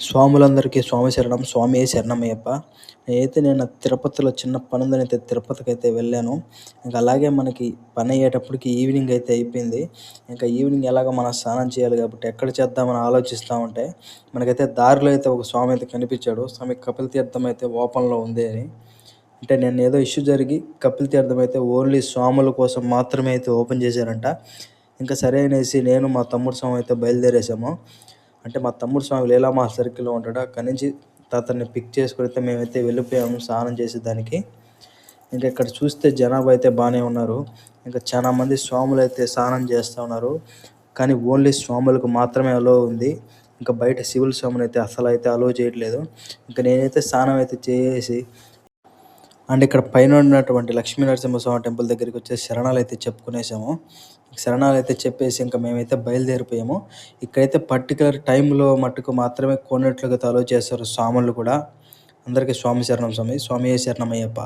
స్వాములందరికీ స్వామి శరణం. స్వామియే శరణమయ్యప్ప. నేను తిరుపతిలో చిన్న పనుందనైతే తిరుపతికైతే వెళ్ళాను. ఇంక అలాగే మనకి పనయ్యేటప్పటికి ఈవినింగ్ అయితే అయిపోయింది. ఇంకా ఈవినింగ్ ఎలాగో మనం స్నానం చేయాలి కాబట్టి ఎక్కడ చేద్దామని ఆలోచిస్తా ఉంటే మనకైతే దారిలో అయితే ఒక స్వామి అయితే కనిపించాడు. స్వామి కపిల తీర్థం అయితే ఓపెన్‌లో ఉంది అని. అంటే నిన్నేదో ఇష్యూ జరిగి కపిల తీర్థం అయితే ఓన్లీ స్వాముల కోసం మాత్రమే అయితే ఓపెన్ చేశారంట. ఇంకా సరే అనేసి నేను మా తమ్ముడు స్వామి అయితే బయలుదేరేసాము. అంటే మా తమ్ముడు స్వామి లీలామహల్ సర్కిల్‌లో ఉంటాడు. అక్కడి నుంచి అతన్ని పిక్ చేసుకొని అయితే మేమైతే వెళ్ళిపోయాము స్నానం చేసేదానికి. ఇంకా ఇక్కడ చూస్తే జనాభా అయితే బానే ఉన్నారు. ఇంకా చాలా మంది స్వాములైతే స్నానం చేస్తా ఉన్నారు. కానీ ఓన్లీ స్వాములకు మాత్రమే అలో ఉంది. ఇంకా బయట సివిల్ స్వాములైతే అస్సలైతే అలో చేయట్లేదు. ఇంకా నేనైతే స్నానం అయితే చేసేసి అండ్ ఇక్కడ పైన ఉన్నటువంటి లక్ష్మీ నరసింహస్వామి టెంపుల్ దగ్గరికి వచ్చేసి శరణాలైతే చెప్పుకునేసాము. శరణాలైతే చెప్పేసి ఇంకా మేమైతే బయలుదేరిపోయాము. ఇక్కడైతే పర్టిక్యులర్ టైంలో మట్టుకు మాత్రమే కోనేట్లోకి అలో చేస్తారు స్వాములు కూడా. అందరికీ స్వామి శరణం స్వామి. స్వామియే శరణమయ్యప్ప.